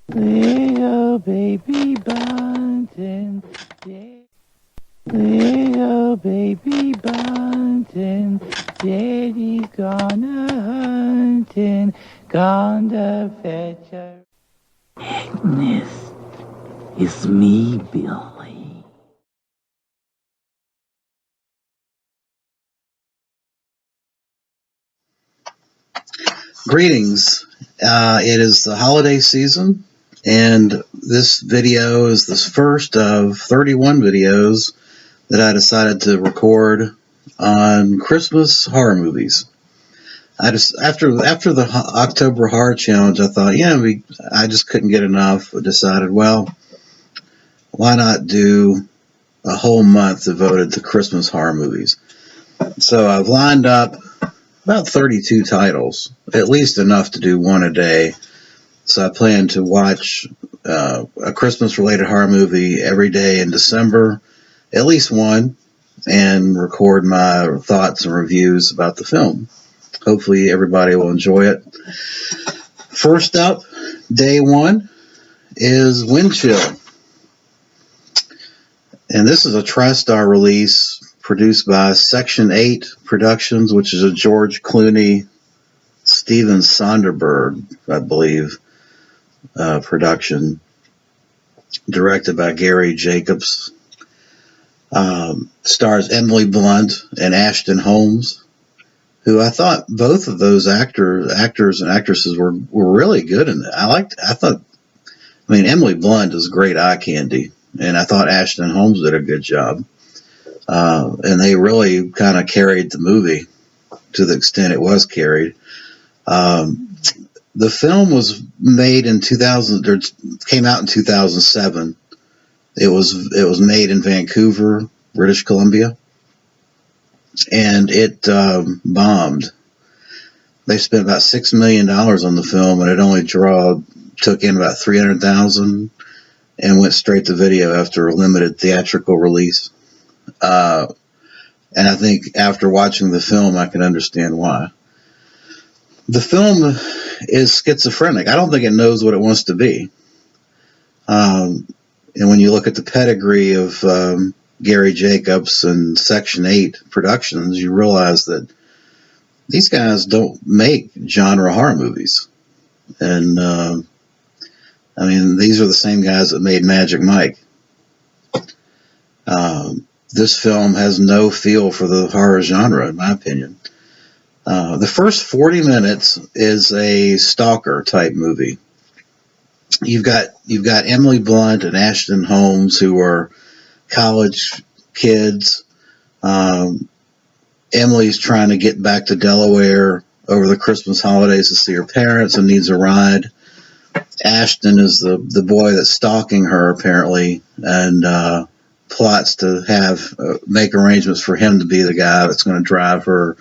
Little baby bunting, little baby bunting, daddy's gone a-hunting, gone to fetch a... Agnes, it's me, Billy. Greetings. It is the holiday season, and this video is the first of 31 videos that I decided to record on Christmas horror movies. I just after the October Horror Challenge, I thought, I just couldn't get enough. I decided, well, why not do a whole month devoted to Christmas horror movies? So I've lined up about 32 titles, at least enough to do one a day. So I plan to watch a Christmas-related horror movie every day in December, at least one, and record my thoughts and reviews about the film. Hopefully everybody will enjoy it. First up, day one, is Wind Chill. And this is a TriStar release produced by Section 8 Productions, which is a George Clooney, Steven Soderbergh, I believe, production, directed by Gary Jacobs. Stars Emily Blunt and Ashton Holmes, who I thought both of those actors and actresses were really good in it. Emily Blunt is great eye candy, and I thought Ashton Holmes did a good job. And they really kind of carried the movie to the extent it was carried. The film was made in 2000, or came out in 2007. It was made in Vancouver, British Columbia, and it bombed. They spent about $6 million on the film, and it only took in about $300,000 and went straight to video after a limited theatrical release. And I think after watching the film, I can understand why. The film is schizophrenic. I don't think it knows what it wants to be. And when you look at the pedigree of Gary Jacobs and Section 8 Productions, you realize that these guys don't make genre horror movies. And, these are the same guys that made Magic Mike. This film has no feel for the horror genre, in my opinion. The first 40 minutes is a stalker type movie. You've got Emily Blunt and Ashton Holmes, who are college kids. Emily's trying to get back to Delaware over the Christmas holidays to see her parents and needs a ride. Ashton is the boy that's stalking her, apparently, and plots to make arrangements for him to be the guy that's going to drive her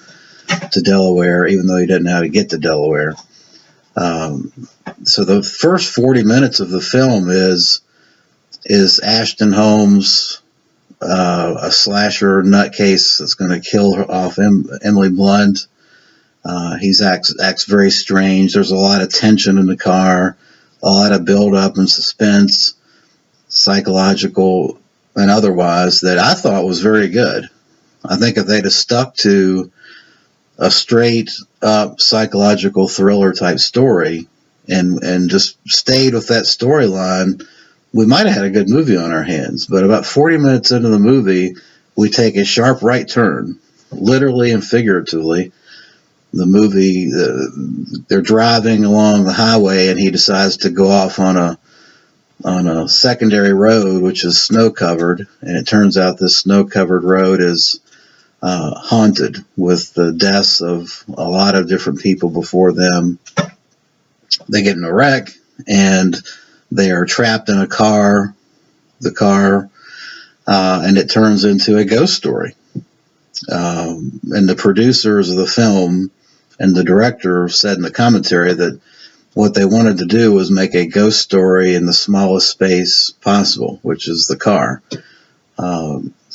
to Delaware, even though he doesn't know how to get to Delaware. So the first 40 minutes of the film is Ashton Holmes, a slasher nutcase that's going to kill off Emily Blunt. He acts very strange. There's a lot of tension in the car, a lot of build-up and suspense, psychological and otherwise, that I thought was very good. I think if they'd have stuck to a straight-up psychological thriller type story and just stayed with that storyline, we might have had a good movie on our hands. But about 40 minutes into the movie, we take a sharp right turn, literally and figuratively. The movie, they're driving along the highway, and he decides to go off on a secondary road, which is snow-covered, and it turns out this snow-covered road is haunted with the deaths of a lot of different people before them. They get in a wreck, and they are trapped in the car, and it turns into a ghost story. And the producers of the film and the director said in the commentary that what they wanted to do was make a ghost story in the smallest space possible, which is the car.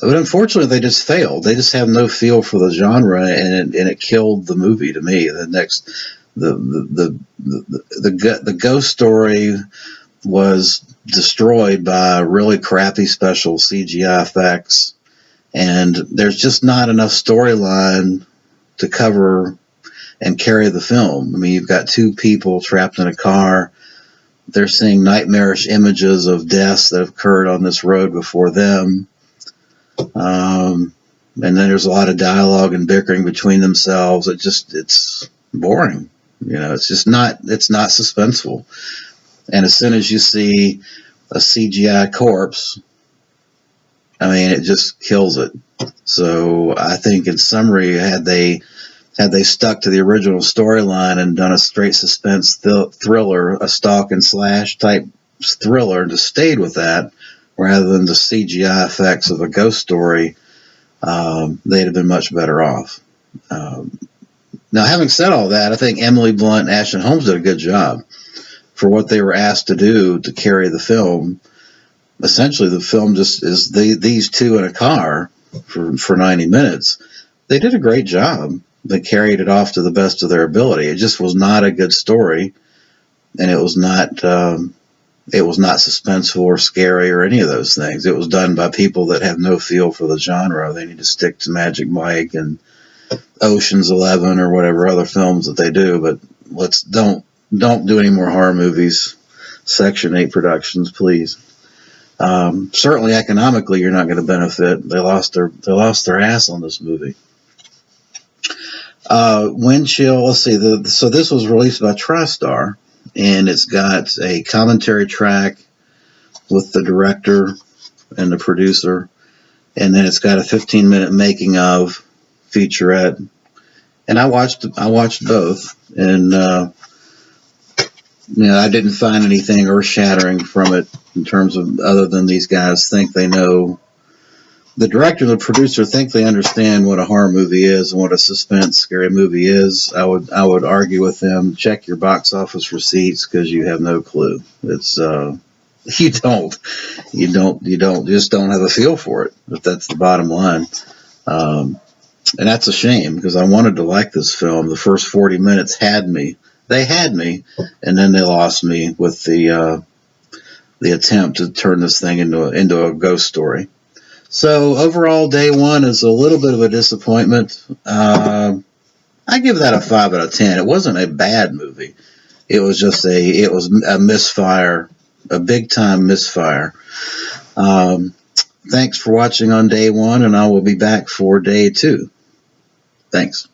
But unfortunately, they just failed. They just have no feel for the genre, and it killed the movie to me. The ghost story was destroyed by really crappy special CGI effects, and there's just not enough storyline to cover and carry the film. I mean, you've got two people trapped in a car. They're seeing nightmarish images of deaths that have occurred on this road before them. And then there's a lot of dialogue and bickering between themselves. It's boring. It's not suspenseful. And as soon as you see a CGI corpse, I mean, it just kills it. So I think, in summary, had they stuck to the original storyline and done a straight suspense thriller, a stalk and slash type thriller, and just stayed with that rather than the CGI effects of a ghost story, they'd have been much better off. Now, having said all that, I think Emily Blunt and Ashton Holmes did a good job for what they were asked to do to carry the film. Essentially, the film just is these two in a car for 90 minutes. They did a great job. They carried it off to the best of their ability. It just was not a good story, and it was not suspenseful or scary or any of those things. It was done by people that have no feel for the genre. They need to stick to Magic Mike and Ocean's 11 or whatever other films that they do, but don't do any more horror movies. Section 8 Productions, please. Certainly economically, you're not going to benefit. They lost their ass on this movie. Wind Chill. Let's see. So this was released by TriStar, and it's got a commentary track with the director and the producer, and then it's got a 15-minute making of featurette. And I watched both, and I didn't find anything earth-shattering from it in terms of, other than these guys think they know. The director and the producer think they understand what a horror movie is and what a suspense scary movie is. I would argue with them, check your box office receipts, because you have no clue. It's you just don't have a feel for it. But that's the bottom line. And that's a shame, because I wanted to like this film. The first 40 minutes had me. They had me, and then they lost me with the attempt to turn this thing into a ghost story. So overall, day one is a little bit of a disappointment. I give that a 5 out of 10. It wasn't a bad movie. It was just a misfire, a big time misfire. Thanks for watching on day one, and I will be back for day two. Thanks.